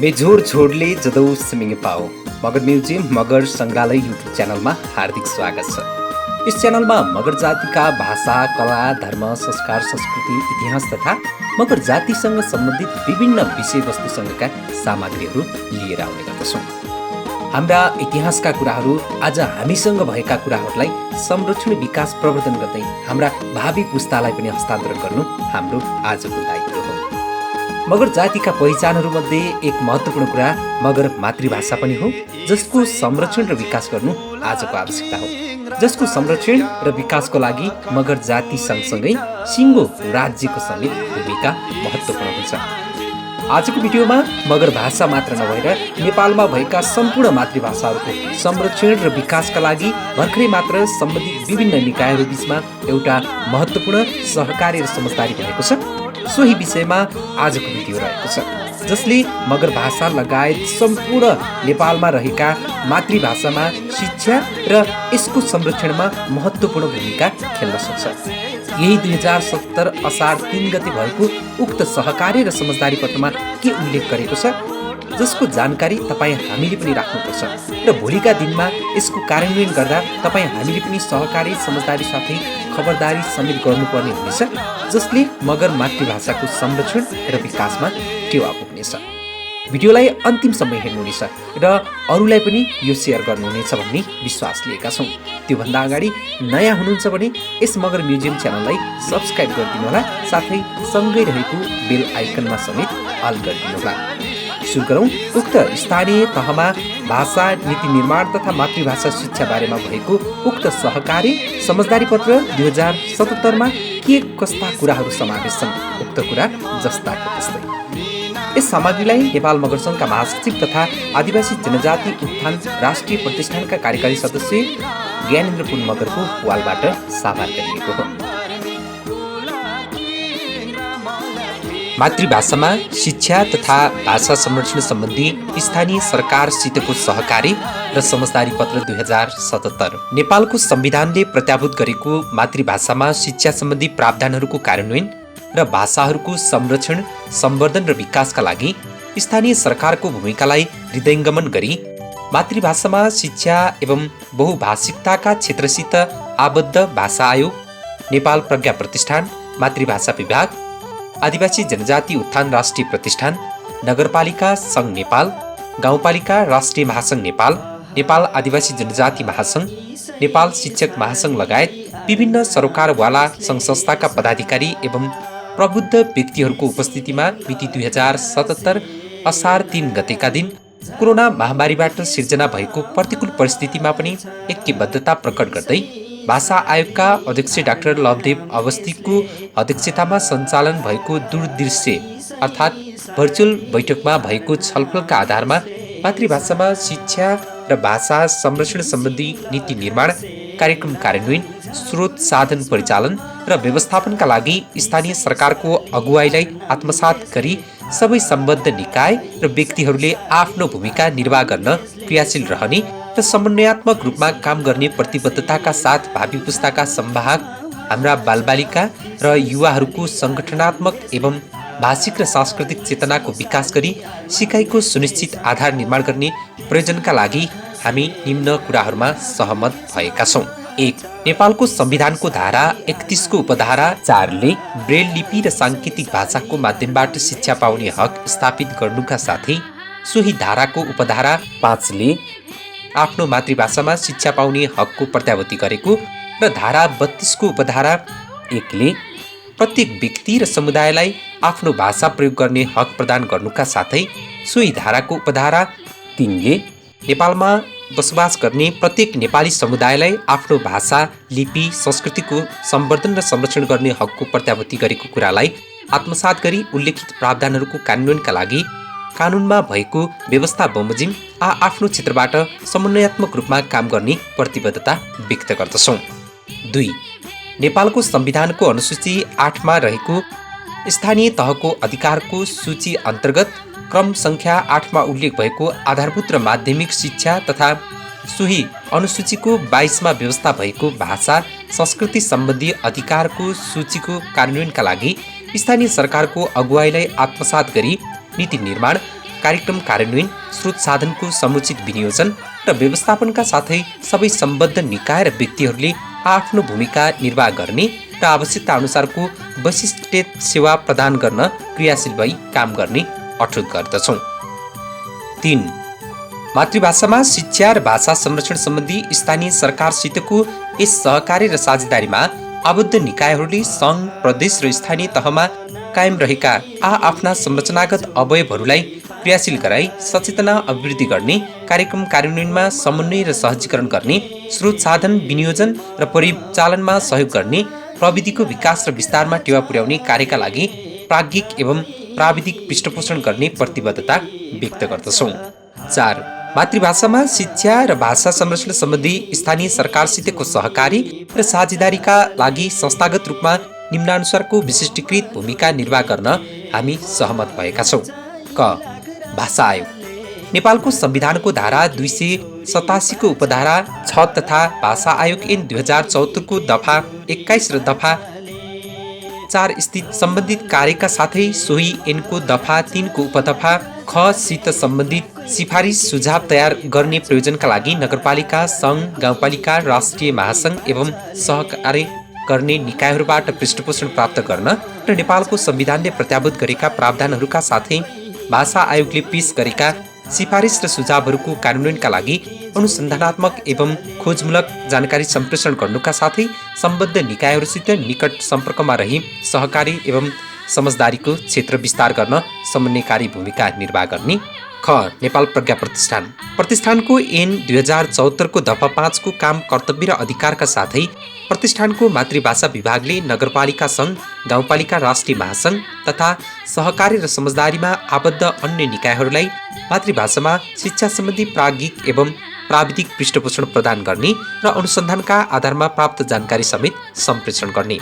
मेझोर झोडले जदौ सिमिङ पाओ मगर म्युजियम मगर सङ्ग्रहालय युट्युब च्यानलमा हार्दिक स्वागत छ। यस च्यानलमा मगर जातिका भाषा, कला, धर्म, संस्कार, संस्कृति, इतिहास तथा मगर जातिसँग सम्बन्धित विभिन्न विषयवस्तुसँगका सामग्रीहरू लिएर आउने गर्दछौँ। हाम्रा इतिहासका कुराहरू आज हामीसँग भएका कुराहरूलाई संरक्षण, विकास, प्रवर्धन गर्दै हाम्रा भावी पुस्तालाई पनि हस्तान्तरण गर्नु हाम्रो आजको दायित्व हो। मगर जातिका पहिचानहरूमध्ये एक महत्त्वपूर्ण कुरा मगर मातृभाषा पनि हो, जसको संरक्षण र विकास गर्नु आजको आवश्यकता हो। जसको संरक्षण र विकासको लागि मगर जाति सँगसँगै सिङ्गो राज्यको समेत भूमिका महत्त्वपूर्ण हुन्छ। आजको भिडियोमा मगर भाषा मात्र नभएर नेपालमा भएका सम्पूर्ण मातृभाषाहरूको संरक्षण र विकासका लागि भर्खरै मात्र सम्बन्धित विभिन्न निकायहरू बीचमा एउटा महत्त्वपूर्ण सहकारी र समझदारी भएको छ। सोही विषयमा आजको भिडियो रहेको छ, जसले मगर भाषा लगायत सम्पूर्ण नेपालमा रहेका मातृभाषामा शिक्षा र यसको संरक्षणमा महत्त्वपूर्ण भूमिका खेल्न सक्छ। यही 2077 असार 3 गते भएको उक्त सहकारी र समझदारी पत्रमा के उल्लेख गरेको छ, जसको जानकारी तपाईँ हामीले पनि राख्नुपर्छ र भोलिका दिनमा यसको कार्यान्वयन गर्दा तपाईँ हामीले पनि सहकारी, समझदारी साथै खबरदारी समेत गर्नुपर्ने हुनेछ, जसले मगर मातृभाषाको संरक्षण र विकासमा टेवा पुग्नेछ। भिडियोलाई अन्तिमसम्म हेर्नुहुनेछ र अरूलाई पनि यो सेयर गर्नुहुनेछ भन्ने विश्वास लिएका छौँ। त्योभन्दा अगाडि नयाँ हुनुहुन्छ भने यस मगर म्युजियम च्यानललाई सब्सक्राइब गरिदिनुहोला, साथै सँगै रहेको बेल आइकनमा समेत अल गरिदिनुहोला। सुरु गरौँ उक्त स्थानीय तहमा भाषा नीति निर्माण तथा मातृभाषा शिक्षा बारेमा भएको उक्त सहकारी समझदारी पत्र 2077मा के कस्ता कुराहरू समावेश छन्। उक्त कुरा जस्ताको त्यस्तै। यस सामग्रीलाई नेपाल मगर सङ्घका महासचिव तथा आदिवासी जनजाति उत्थान राष्ट्रिय प्रतिष्ठानका कार्यकारी सदस्य ज्ञानेन्द्र पुन मगरको वालबाट साभार गरिएको हो। मातृभाषामा शिक्षा तथा भाषा संरक्षण सम्बन्धी स्थानीय सरकारसितको सहकारी र समझदारी पत्र 2077। नेपालको संविधानले प्रत्याभूत गरेको मातृभाषामा शिक्षा सम्बन्धी प्रावधानहरूको कार्यान्वयन र भाषाहरूको संरक्षण, सम्वर्धन र विकासका लागि स्थानीय सरकारको भूमिकालाई हृदयङ्गमन गरी मातृभाषामा शिक्षा एवं बहुभाषिकताका क्षेत्रसित आबद्ध भाषा आयोग, नेपाल प्रज्ञा प्रतिष्ठान, मातृभाषा विभाग, आदिवासी जनजाति उत्थान राष्ट्रिय प्रतिष्ठान, नगरपालिका सङ्घ नेपाल, गाउँपालिका राष्ट्रिय महासङ्घ नेपाल, नेपाल आदिवासी जनजाति महासङ्घ, नेपाल शिक्षक महासङ्घ लगायत विभिन्न सरोकारवाला सङ्घ संस्थाका पदाधिकारी एवं प्रबुद्ध व्यक्तिहरूको उपस्थितिमा मिति 2077 असार 3 गतेका दिन कोरोना महामारीबाट सिर्जना भएको प्रतिकूल परिस्थितिमा पनि ऐक्यबद्धता प्रकट गर्दै भाषा आयोगका अध्यक्ष डाक्टर लवदेव अवस्थीको अध्यक्षतामा सञ्चालन भएको दूरदृश्य अर्थात् भर्चुअल बैठकमा भएको छलफलका आधारमा मातृभाषामा शिक्षा र भाषा संरक्षण सम्बन्धी नीति निर्माण, कार्यक्रम कार्यान्वयन, स्रोत साधन परिचालन र व्यवस्थापनका लागि स्थानीय सरकारको अगुवाईलाई आत्मसात गरी सबै सम्बद्ध निकाय र व्यक्तिहरूले आफ्नो भूमिका निर्वाह गर्न क्रियाशील रहने र समन्वयात्मक रूपमा काम गर्ने प्रतिबद्धताका साथ भावी पुस्ताका संवाहक, हाम्रा बालबालिका र युवाहरूको सङ्गठनात्मक एवं भाषिक र सांस्कृतिक चेतनाको विकास गरी सिकाइको सुनिश्चित आधार निर्माण गर्ने प्रयोजनका लागि हामी निम्न कुराहरूमा सहमत भएका छौँ। 1. नेपालको संविधानको धारा 31 को उपधारा 4 ले ब्रेल लिपि र साङ्केतिक भाषाको माध्यमबाट शिक्षा पाउने हक स्थापित गर्नुका साथै सोही धाराको उपधारा 5 ले आफ्नो मातृभाषामा शिक्षा पाउने हकको प्रत्याभूति गरेको र धारा 32 को उपधारा 1 ले प्रत्येक व्यक्ति र समुदायलाई आफ्नो भाषा प्रयोग गर्ने हक प्रदान गर्नुका साथै सोही धाराको उपधारा 3 ले नेपालमा बसोबास गर्ने प्रत्येक नेपाली समुदायलाई आफ्नो भाषा, लिपि, संस्कृतिको सम्वर्धन र संरक्षण गर्ने हकको प्रत्याभूति गरेको कुरालाई आत्मसात गरी उल्लेखित प्रावधानहरूको कार्यान्वयनका लागि कानुनमा भएको व्यवस्था बमोजिम आफ्नो क्षेत्रबाट समन्वयात्मक रूपमा काम गर्ने प्रतिबद्धता व्यक्त गर्दछौँ। 2. नेपालको संविधानको अनुसूची 8 मा रहेको स्थानीय तहको अधिकारको सूची अन्तर्गत क्रम सङ्ख्या 8 मा उल्लेख भएको आधारभूत र माध्यमिक शिक्षा तथा सोही अनुसूचीको 22 मा व्यवस्था भएको भाषा संस्कृति सम्बन्धी अधिकारको सूचीको कार्यान्वयनका लागि स्थानीय सरकारको अगुवाईलाई आत्मसात गरी नीति निर्माण, कार्यक्रम कार्यान्वयन, स्रोत साधनको समुचित विनियोजन र व्यवस्थापनका साथै सबै सम्बद्ध निकाय र व्यक्तिहरूले आफ्नो भूमिका निर्वाह गर्ने र आवश्यकता अनुसारको वैशिष्ट्य सेवा प्रदान गर्न क्रियाशील भई काम गर्ने अठोट गर्दछौँ। 3. मातृभाषामा शिक्षा र भाषा संरक्षण सम्बन्धी स्थानीय सरकारसितको यस सहकारी र साझेदारीमा आबद्ध निकायहरूले सङ्घ, प्रदेश र स्थानीय तहमा कायम रहेका आफ्ना संरचनागत अवयवहरूलाई क्रियाशील गराई सचेतना अभिवृद्धि गर्ने, कार्यक्रम कार्यान्वयनमा समन्वय र सहजीकरण गर्ने, स्रोत साधन विनियोजन र परिचालनमा सहयोग गर्ने, प्रविधिको विकास र विस्तारमा टेवा पुर्याउने कार्यका लागि प्राज्ञिक एवं प्राविधिक पृष्ठपोषण गर्ने प्रतिबद्धता व्यक्त गर्दछौँ। 4. मातृभाषामा शिक्षा र भाषा संरक्षण सम्बन्धी स्थानीय सरकारसितको सहकारी र साझेदारीका लागि संस्थागत रूपमा निम्नानुसारको विशिष्टीकृत भूमिका निर्वाह गर्न हामी सहमत भएका छौँ। क. भाषा आयोग। नेपालको संविधानको धारा 287 को उपधारा 6 तथा भाषा आयोग ऐन 2074 को दफा 21 र दफा 4 स्थित सम्बन्धित कार्यका साथै सोही ऐनको दफा 3 को उपदफा ख सित सम्बन्धित सिफारिस सुझाव तयार गर्ने प्रयोजनका लागि नगरपालिका, सङ्घ, गाउँपालिका, राष्ट्रिय महासङ्घ एवं सहकार्य गर्ने निकायहरूबाट पृष्ठपोषण प्राप्त गर्न र नेपालको संविधानले प्रत्याभूत गरेका प्रावधानहरूका साथै भाषा आयोगले पेश गरेका सिफारिस र सुझावहरूको कार्यान्वयनका लागि अनुसन्धानात्मक एवं खोजमूलक जानकारी सम्प्रेषण गर्नुका साथै सम्बद्ध निकायहरूसित निकट सम्पर्कमा रही सहकारी एवं समझदारीको क्षेत्र विस्तार गर्न समन्वयकारी भूमिका निर्वाह गर्ने। ख. नेपाल प्रज्ञा प्रतिष्ठान। प्रतिष्ठानको ऐन 2074 को दफा 5 को काम, कर्तव्य र अधिकारका साथै प्रतिष्ठानको मातृभाषा विभागले नगरपालिका सङ्घ, गाउँपालिका, राष्ट्रिय महासङ्घ तथा सहकारी र समझदारीमा आबद्ध अन्य निकायहरूलाई मातृभाषामा शिक्षा सम्बन्धी प्राज्ञिक एवं प्राविधिक पृष्ठपोषण प्रदान गर्ने र अनुसन्धानका आधारमा प्राप्त जानकारी समेत सम्प्रेषण गर्ने।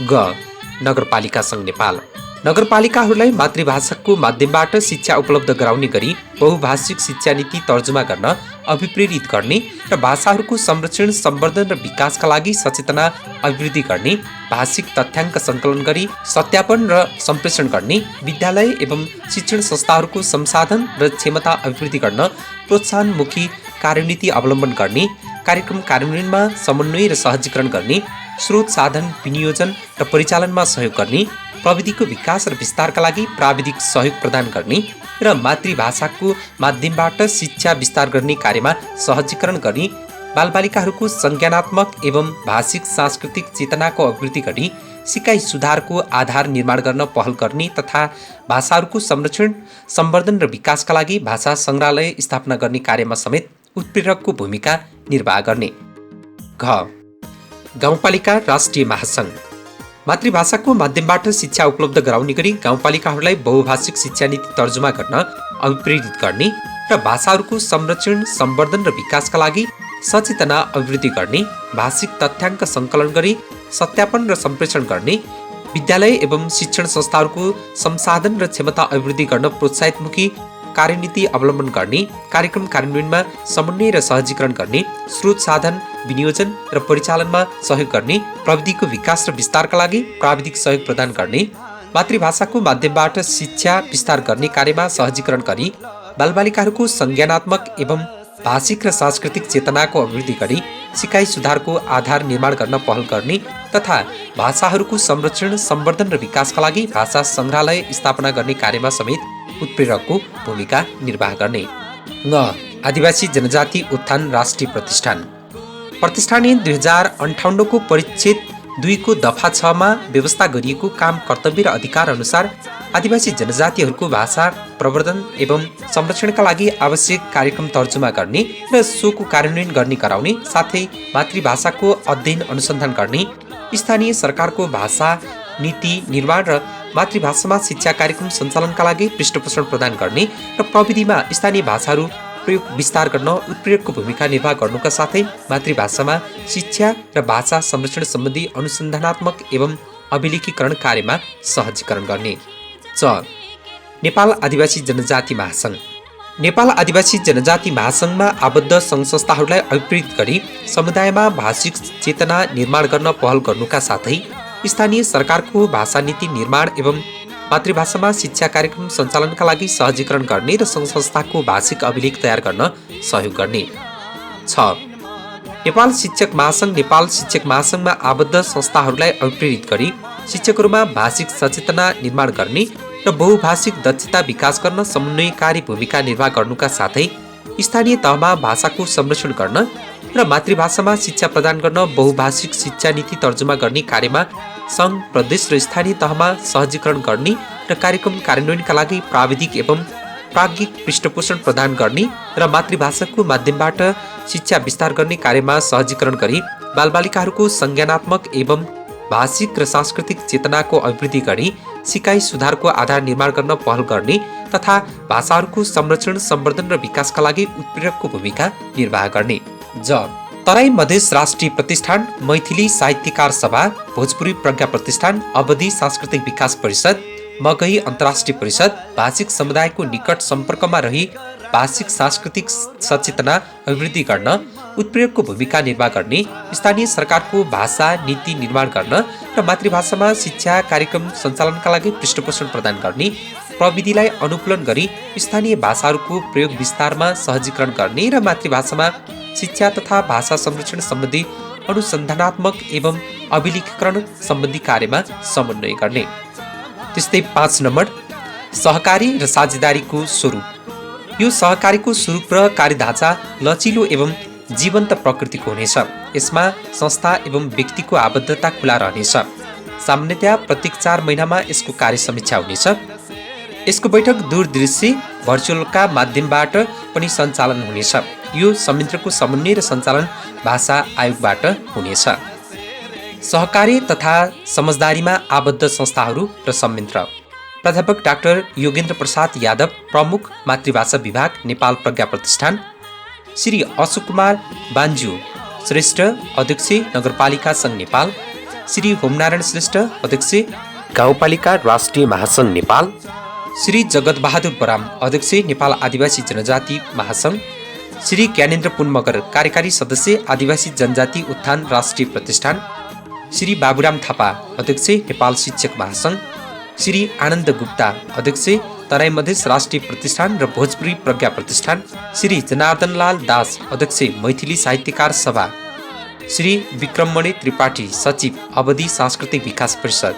ग. नगरपालिका सङ्घ नेपाल। नगरपालिकाहरूलाई मातृभाषाको माध्यमबाट शिक्षा उपलब्ध गराउने गरी बहुभाषिक शिक्षा नीति तर्जुमा गर्न अभिप्रेरित गर्ने र भाषाहरूको संरक्षण, सम्वर्धन र विकासका लागि सचेतना अभिवृद्धि गर्ने, भाषिक तथ्याङ्क सङ्कलन गरी सत्यापन र सम्प्रेषण गर्ने, विद्यालय एवं शिक्षण संस्थाहरूको संसाधन र क्षमता अभिवृद्धि गर्न प्रोत्साहनमुखी कार्यनीति अवलम्बन गर्ने, कार्यक्रम कार्यान्वयनमा समन्वय र सहजीकरण गर्ने, स्रोत साधन विनियोजन र परिचालनमा सहयोग गर्ने, प्रविधिको विकास र विस्तारका लागि प्राविधिक सहयोग प्रदान गर्ने र मातृभाषाको माध्यमबाट शिक्षा विस्तार गर्ने कार्यमा सहजीकरण गर्ने, बालबालिकाहरूको संज्ञानात्मक एवं भाषिक सांस्कृतिक चेतनाको अभिवृद्धि गरी सिकाइ सुधारको आधार निर्माण गर्न पहल गर्ने तथा भाषाहरूको संरक्षण, सम्वर्धन र विकासका लागि भाषा सङ्ग्रहालय स्थापना गर्ने कार्यमा समेत उत्प्रेरकको भूमिका निर्वाह गर्ने। घ. गाउँपालिका, राष्ट्रिय महासङ्घ। मातृभाषाको माध्यमबाट शिक्षा उपलब्ध गराउने गरी गाउँपालिकाहरूलाई बहुभाषिक शिक्षा नीति तर्जुमा गर्न अभिप्रेरित गर्ने र भाषाहरूको संरक्षण, सम्वर्धन र विकासका लागि सचेतना अभिवृद्धि गर्ने, भाषिक तथ्याङ्क सङ्कलन गरी सत्यापन र सम्प्रेषण गर्ने, विद्यालय एवं शिक्षण संस्थाहरूको संसाधन र क्षमता अभिवृद्धि गर्न प्रोत्साहितमुखी कार्यनीति अवलम्बन गर्ने, कार्यक्रम कार्यान्वयनमा समन्वय र सहजीकरण गर्ने, स्रोत साधन विनियोजन र परिचालनमा सहयोग गर्ने, प्रविधिको विकास र विस्तारका लागि प्राविधिक सहयोग प्रदान गर्ने, मातृभाषाको माध्यमबाट शिक्षा विस्तार गर्ने कार्यमा सहजीकरण गरी बालबालिकाहरूको संज्ञानात्मक एवं भाषिक र सांस्कृतिक चेतनाको अभिवृद्धि गरी सिकाइ सुधारको आधार निर्माण गर्न पहल गर्ने तथा भाषाहरूको संरक्षण, सम्वर्धन र विकासका लागि भाषा सङ्ग्रहालय स्थापना गर्ने कार्यमा समेत उत्प्रेरकको भूमिका निर्वाह गर्ने। ङ. आदिवासी जनजाति उत्थान राष्ट्रिय प्रतिष्ठान। प्रतिष्ठान ऐन 2058 को परिच्छेद 2 को दफा 6 मा व्यवस्था गरिएको काम, कर्तव्य र अधिकार अनुसार आदिवासी जनजातिहरूको भाषा प्रवर्धन एवं संरक्षणका लागि आवश्यक कार्यक्रम तर्जुमा गर्ने र सोको कार्यान्वयन गर्ने गराउने, साथै मातृभाषाको अध्ययन अनुसन्धान गर्ने, स्थानीय सरकारको भाषा नीति निर्माण र मातृभाषामा शिक्षा कार्यक्रम सञ्चालनका लागि पृष्ठपोषण प्रदान गर्ने र प्रविधिमा स्थानीय भाषाहरू प्रयोग विस्तार गर्न उत्प्रेरकको भूमिका निर्वाह गर्नुका साथै मातृभाषामा शिक्षा र भाषा संरक्षण सम्बन्धी अनुसन्धानात्मक एवं अभिलेखीकरण कार्यमा सहजीकरण गर्ने। च. नेपाल आदिवासी जनजाति महासङ्घ। नेपाल आदिवासी जनजाति महासङ्घमा आबद्ध सङ्घ संस्थाहरूलाई अभिप्रेरित गरी समुदायमा भाषिक चेतना निर्माण गर्न पहल गर्नुका साथै स्थानीय सरकारको भाषा नीति निर्माण एवं मातृभाषामा शिक्षा कार्यक्रम सञ्चालनका लागि सहजीकरण गर्ने र सङ्घ संस्थाको भाषिक अभिलेख तयार गर्न सहयोग गर्ने। 6. नेपाल शिक्षक महासङ्घ नेपाल शिक्षक महासङ्घमा आबद्ध संस्थाहरूलाई अभिप्रेरित गरी शिक्षकहरूमा भाषिक सचेतना निर्माण गर्ने र बहुभाषिक दक्षता विकास गर्न समन्वयकारी भूमिका निर्वाह गर्नुका साथै स्थानीय तहमा भाषाको संरक्षण गर्न र मातृभाषामा शिक्षा प्रदान गर्न बहुभाषिक शिक्षा नीति तर्जुमा गर्ने कार्यमा सङ्घ प्रदेश र स्थानीय तहमा सहजीकरण गर्ने र कार्यक्रम कार्यान्वयनका लागि प्राविधिक एवं प्राज्ञिक पृष्ठपोषण प्रदान गर्ने र मातृभाषाको माध्यमबाट शिक्षा विस्तार गर्ने कार्यमा सहजीकरण गरी बालबालिकाहरूको संज्ञानात्मक एवं भाषिक र सांस्कृतिक चेतनाको अभिवृद्धि गरी सिकाइ सुधारको आधार निर्माण गर्न पहल गर्ने तथा भाषाहरूको संरक्षण सम्वर्धन र विकासका लागि उत्प्रेरकको भूमिका निर्वाह गर्ने। तराई मधेस राष्ट्रिय प्रतिष्ठान, मैथिली साहित्यकार सभा, भोजपुरी प्रज्ञा प्रतिष्ठान, अवधि सांस्कृतिक विकास परिषद, मगही अन्तर्राष्ट्रिय परिषद भाषिक समुदायको निकट सम्पर्कमा रही भाषिक सांस्कृतिक सचेतना अभिवृद्धि गर्न उत्प्रेरकको भूमिका निर्वाह गर्ने, स्थानीय सरकारको भाषा नीति निर्माण गर्न र मातृभाषामा शिक्षा कार्यक्रम सञ्चालनका लागि पृष्ठपोषण प्रदान गर्ने, प्रविधिलाई अनुकूलन गरी स्थानीय भाषाहरूको प्रयोग विस्तारमा सहजीकरण गर्ने र मातृभाषामा शिक्षा तथा भाषा संरक्षण सम्बन्धी अनुसन्धानात्मक एवं अभिलेखीकरण सम्बन्धी कार्यमा समन्वय गर्ने। त्यस्तै 5 नम्बर सहकारी र साझेदारीको स्वरूप। यो सहकारीको स्वरूप र कार्यढाँचा लचिलो एवं जीवन्त प्रकृतिको हुनेछ। यसमा संस्था एवं व्यक्तिको आबद्धता खुला रहनेछ। सामान्यतया प्रत्येक 4 महिनामा यसको कार्य समीक्षा हुनेछ। यसको बैठक दूरदृष्टि भर्चुअलका माध्यमबाट पनि सञ्चालन हुनेछ। यो संयन्त्रको समन्वय र सञ्चालन भाषा आयोगबाट हुनेछ। सहकारी तथा समझदारीमा आबद्ध संस्थाहरू र संयन्त्र। प्राध्यापक डाक्टर योगेन्द्र प्रसाद यादव, प्रमुख मातृभाषा विभाग, नेपाल प्रज्ञा प्रतिष्ठान। श्री अशोक कुमार बान्जु श्रेष्ठ, अध्यक्ष नगरपालिका सङ्घ नेपाल। श्री होमनारायण श्रेष्ठ, अध्यक्ष गाउँपालिका राष्ट्रिय महासङ्घ नेपाल। श्री जगत बहादुर बराम, अध्यक्ष नेपाल आदिवासी जनजाति महासङ्घ। श्री ज्ञानेन्द्र पुन मगर, कार्यकारी सदस्य आदिवासी जनजाति उत्थान राष्ट्रिय प्रतिष्ठान। श्री बाबुराम थापा, अध्यक्ष नेपाल शिक्षक महासङ्घ। श्री आनन्द गुप्ता, अध्यक्ष तराई मधेस राष्ट्रिय प्रतिष्ठान र भोजपुरी प्रज्ञा प्रतिष्ठान। श्री जनार्दनलाल दास, अध्यक्ष मैथिली साहित्यकार सभा। श्री विक्रममणि त्रिपाठी, सचिव अवधि सांस्कृतिक विकास परिषद।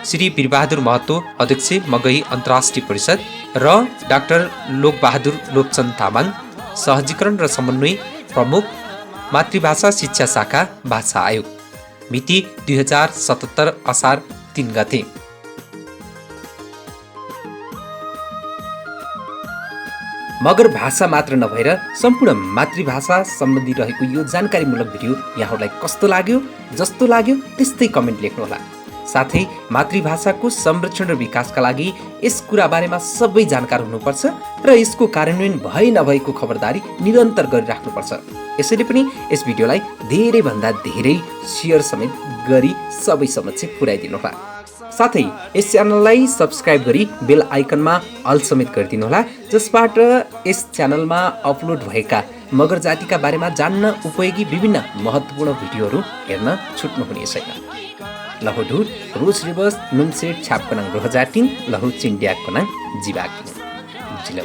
श्री वीरबहादुर महतो, अध्यक्ष मगही अन्तर्राष्ट्रिय परिषद र डाक्टर लोकबहादुर लोकचन्द तामाङ, सहजीकरण र समन्वय प्रमुख, मातृभाषा शिक्षा शाखा, भाषा आयोग। मिति 2077 असार 3 गते। मगर भाषा मात्र नभएर सम्पूर्ण मातृभाषा सम्बन्धी रहेको यो जानकारीमूलक भिडियो यहाँहरूलाई कस्तो लाग्यो? जस्तो लाग्यो त्यस्तै कमेन्ट लेख्नुहोला। साथै मातृभाषाको संरक्षण र विकासका लागि यस कुरा बारेमा सबै जानकार हुनुपर्छ र यसको कार्यान्वयन भए नभएको खबरदारी निरन्तर गरिराख्नुपर्छ। यसैले पनि यस भिडियोलाई धेरैभन्दा धेरै सेयर समेत गरी सबै समक्ष पुर्याइदिनुहोला। साथै यस च्यानललाई सब्स्क्राइब गरी बेल आइकनमा अल समेत गरिदिनुहोला, जसबाट यस च्यानलमा अपलोड भएका मगर जातिका बारेमा जान्न उपयोगी विभिन्न महत्त्वपूर्ण भिडियोहरू हेर्न छुट्नुहुने छैन। लहोढुर रोज रिभर्स नुनसेट छापकनाङ 2003 लहु चिन्ड्याकनाङ जिबाकिङ जिलौ।